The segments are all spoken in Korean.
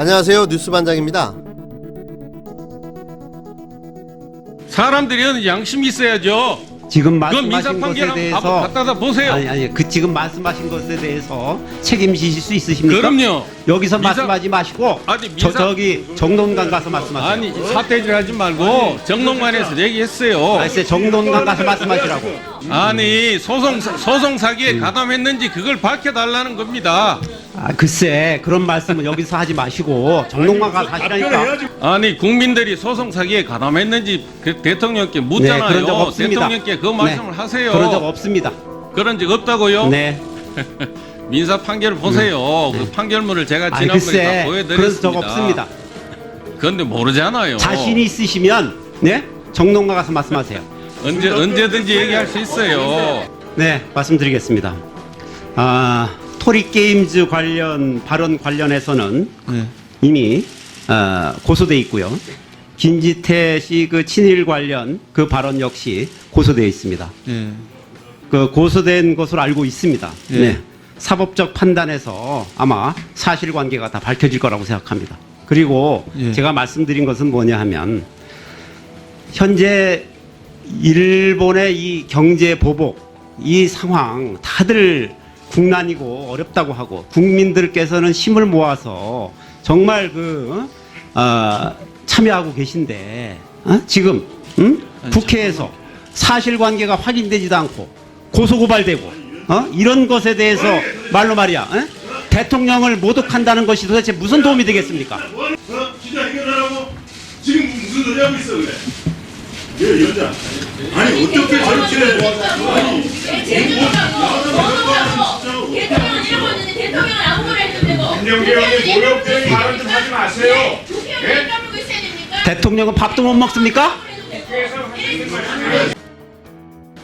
안녕하세요. 뉴스반장입니다. 사람들이 양심이 있어야죠. 지금 그 말씀하신 민사 것에 판결 대해서 한번 갖다다 보세요. 아니 그 지금 말씀하신 것에 대해서 책임지실 수 있으십니까? 그럼요. 여기서 민사- 말씀하지 마시고 아니, 민사- 저기 정론관 가서 말씀하세요. 아니 사태질 하지 말고 정론관에서 얘기했어요. 글쎄 정론관 가서 말씀하시라고. 아니 소송 사기에 가담했는지 그걸 밝혀달라는 겁니다. 아 글쎄 그런 말씀은 여기서 하지 마시고 정론관 가서 하시라니까. 아니 국민들이 소송 사기에 가담했는지 그 대통령께 묻잖아요. 그런 적 없습니다. 대통령께 그 말씀을 네, 하세요. 그런 적 없습니다. 그런 적 없다고요? 네. 민사 판결을 보세요. 그 판결문을 제가 아니 지난번에 다 글쎄 그런 보여드렸습니다. 적 없습니다. 그런데 모르잖아요. 자신이 있으시면 네 정론관 가서 말씀하세요. 언제든지 얘기할 수 있어요. 네, 말씀드리겠습니다. 토리 게임즈 관련 발언 관련해서는 이미 고소돼 있고요. 김지태 씨 그 친일 관련 그 발언 역시 고소되어 있습니다. 그 고소된 것으로 알고 있습니다. 네. 사법적 판단에서 아마 사실관계가 다 밝혀질 거라고 생각합니다. 그리고 제가 말씀드린 것은 뭐냐 하면 현재 일본의 이 경제 보복 이 상황 다들 국난이고 어렵다고 하고 국민들께서는 힘을 모아서 정말 참여하고 계신데 지금 국회에서 사실관계가 확인되지도 않고 고소고발되고 이런 것에 대해서 말로 말이야 대통령을 모독한다는 것이 도대체 무슨 도움이 되겠습니까? 진짜 해결하라고 지금 무슨 소리 하고 있어 그래? 예, 여자. 아니 어떻게 저렇게 아니 대통령은 이러고 있는데 대통령은 아무 말 해도 되고 김정재형이 모욕적인 발언 좀 하지 마세요. 국회의원이 까불고 있어야 됩니까? 대통령은 밥도 못 먹습니까?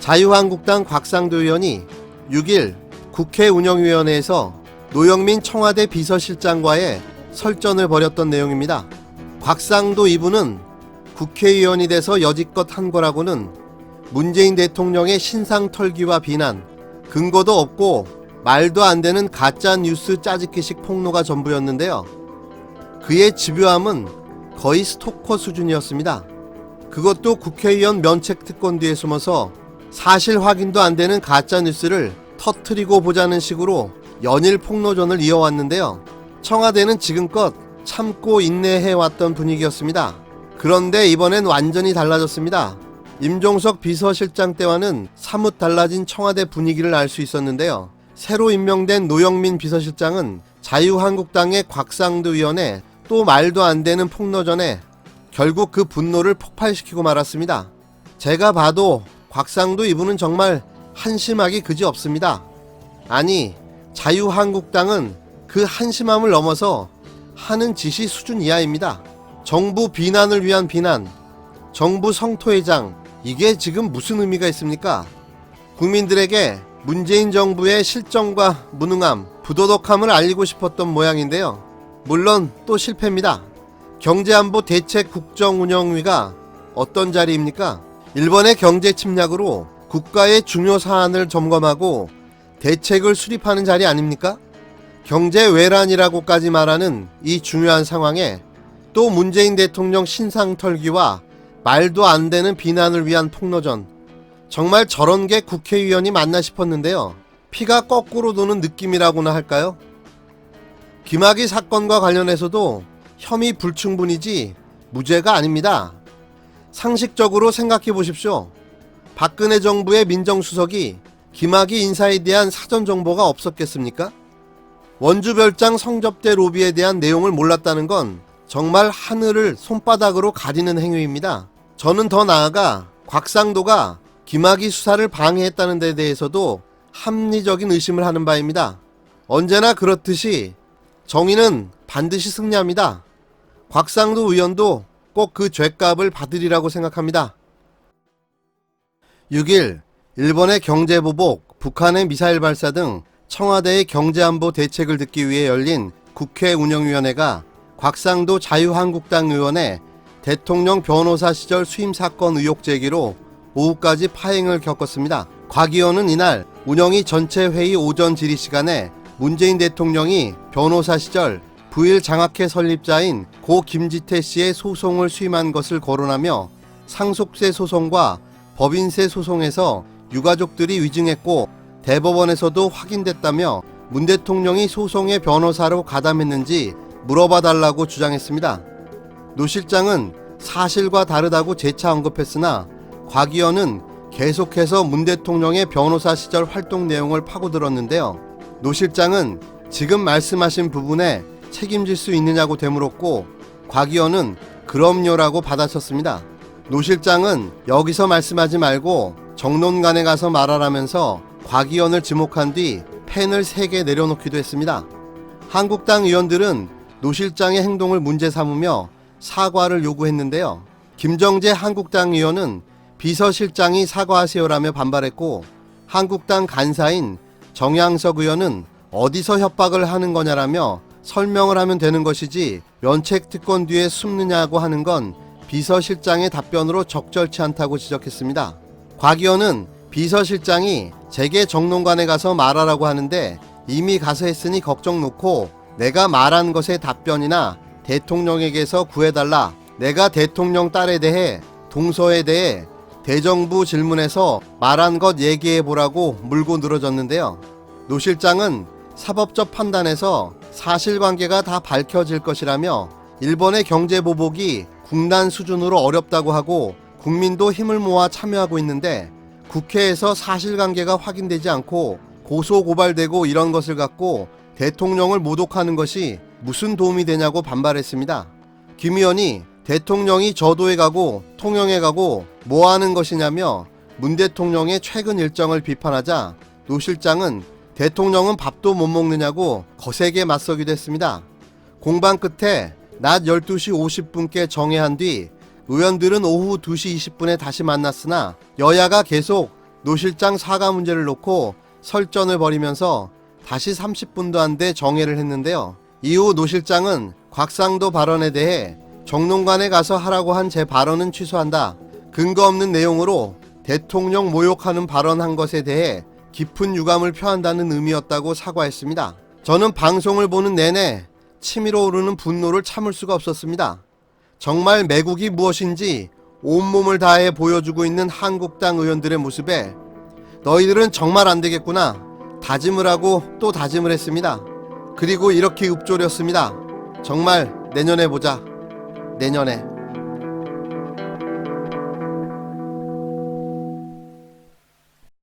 자유한국당 곽상도 의원이 6일 국회 운영위원회에서 노영민 청와대 비서실장과의 설전을 벌였던 내용입니다. 곽상도 이분은 국회의원이 돼서 여지껏 한 거라고는 문재인 대통령의 신상 털기와 비난, 근거도 없고 말도 안 되는 가짜 뉴스 짜집기식 폭로가 전부였는데요. 그의 집요함은 거의 스토커 수준이었습니다. 그것도 국회의원 면책 특권 뒤에 숨어서 사실 확인도 안 되는 가짜 뉴스를 터트리고 보자는 식으로 연일 폭로전을 이어왔는데요. 청와대는 지금껏 참고 인내해왔던 분위기였습니다. 그런데 이번엔 완전히 달라졌습니다. 임종석 비서실장 때와는 사뭇 달라진 청와대 분위기를 알 수 있었는데요. 새로 임명된 노영민 비서실장은 자유한국당의 곽상도 의원의 또 말도 안 되는 폭로전에 결국 그 분노를 폭발시키고 말았습니다. 제가 봐도 곽상도 이분은 정말 한심하기 그지없습니다. 아니, 자유한국당은 그 한심함을 넘어서 하는 짓이 수준 이하입니다. 정부 비난을 위한 비난, 정부 성토회장, 이게 지금 무슨 의미가 있습니까? 국민들에게 문재인 정부의 실정과 무능함, 부도덕함을 알리고 싶었던 모양인데요. 물론 또 실패입니다. 경제안보 대책국정운영위가 어떤 자리입니까? 일본의 경제 침략으로 국가의 중요 사안을 점검하고 대책을 수립하는 자리 아닙니까? 경제 외란이라고까지 말하는 이 중요한 상황에 또 문재인 대통령 신상 털기와 말도 안 되는 비난을 위한 폭로전, 정말 저런 게 국회의원이 맞나 싶었는데요. 피가 거꾸로 도는 느낌이라고나 할까요? 김학의 사건과 관련해서도 혐의 불충분이지 무죄가 아닙니다. 상식적으로 생각해 보십시오. 박근혜 정부의 민정수석이 김학의 인사에 대한 사전 정보가 없었겠습니까? 원주별장 성접대 로비에 대한 내용을 몰랐다는 건 정말 하늘을 손바닥으로 가리는 행위입니다. 저는 더 나아가 곽상도가 김학의 수사를 방해했다는 데 대해서도 합리적인 의심을 하는 바입니다. 언제나 그렇듯이 정의는 반드시 승리합니다. 곽상도 의원도 꼭 그 죗값을 받으리라고 생각합니다. 6일 일본의 경제보복, 북한의 미사일 발사 등 청와대의 경제안보 대책을 듣기 위해 열린 국회 운영위원회가 곽상도 자유한국당 의원의 대통령 변호사 시절 수임 사건 의혹 제기로 오후까지 파행을 겪었습니다. 곽 의원은 이날 운영위 전체 회의 오전 질의 시간에 문재인 대통령이 변호사 시절 부일 장학회 설립자인 고 김지태 씨의 소송을 수임한 것을 거론하며 상속세 소송과 법인세 소송에서 유가족들이 위증했고 대법원에서도 확인됐다며 문 대통령이 소송의 변호사로 가담했는지 물어봐달라고 주장했습니다. 노 실장은 사실과 다르다고 재차 언급했으나 곽 의원은 계속해서 문 대통령의 변호사 시절 활동 내용을 파고들었는데요. 노 실장은 지금 말씀하신 부분에 책임질 수 있느냐고 되물었고 곽 의원은 그럼요라고 받아쳤습니다. 노 실장은 여기서 말씀하지 말고 정론관에 가서 말하라면서 곽 의원을 지목한 뒤 펜을 3개 내려놓기도 했습니다. 한국당 의원들은 노 실장의 행동을 문제 삼으며 사과를 요구했는데요. 김정재 한국당 의원은 비서실장이 사과하세요라며 반발했고 한국당 간사인 정양석 의원은 어디서 협박을 하는 거냐라며 설명을 하면 되는 것이지 면책특권 뒤에 숨느냐고 하는 건 비서실장의 답변으로 적절치 않다고 지적했습니다. 곽 의원은 비서실장이 제게 정론관에 가서 말하라고 하는데 이미 가서 했으니 걱정 놓고 내가 말한 것의 답변이나 대통령에게서 구해달라. 내가 대통령 딸에 대해 동서에 대해 대정부 질문에서 말한 것 얘기해보라고 물고 늘어졌는데요. 노 실장은 사법적 판단에서 사실관계가 다 밝혀질 것이라며 일본의 경제보복이 국난 수준으로 어렵다고 하고 국민도 힘을 모아 참여하고 있는데 국회에서 사실관계가 확인되지 않고 고소고발되고 이런 것을 갖고 대통령을 모독하는 것이 무슨 도움이 되냐고 반발했습니다. 김 의원이 대통령이 저도에 가고 통영에 가고 뭐 하는 것이냐며 문 대통령의 최근 일정을 비판하자 노 실장은 대통령은 밥도 못 먹느냐고 거세게 맞서기도 했습니다. 공방 끝에 낮 12시 50분께 정회한 뒤 의원들은 오후 2시 20분에 다시 만났으나 여야가 계속 노 실장 사과 문제를 놓고 설전을 벌이면서 다시 30분도 안 돼 정회를 했는데요. 이후 노 실장은 곽상도 발언에 대해 정론관에 가서 하라고 한 제 발언은 취소한다. 근거 없는 내용으로 대통령 모욕하는 발언한 것에 대해 깊은 유감을 표한다는 의미였다고 사과했습니다. 저는 방송을 보는 내내 치밀어 오르는 분노를 참을 수가 없었습니다. 정말 매국이 무엇인지 온몸을 다해 보여주고 있는 한국당 의원들의 모습에 너희들은 정말 안 되겠구나 다짐을 하고 또 다짐을 했습니다. 그리고 이렇게 읊조렸습니다. 정말 내년에 보자. 내년에.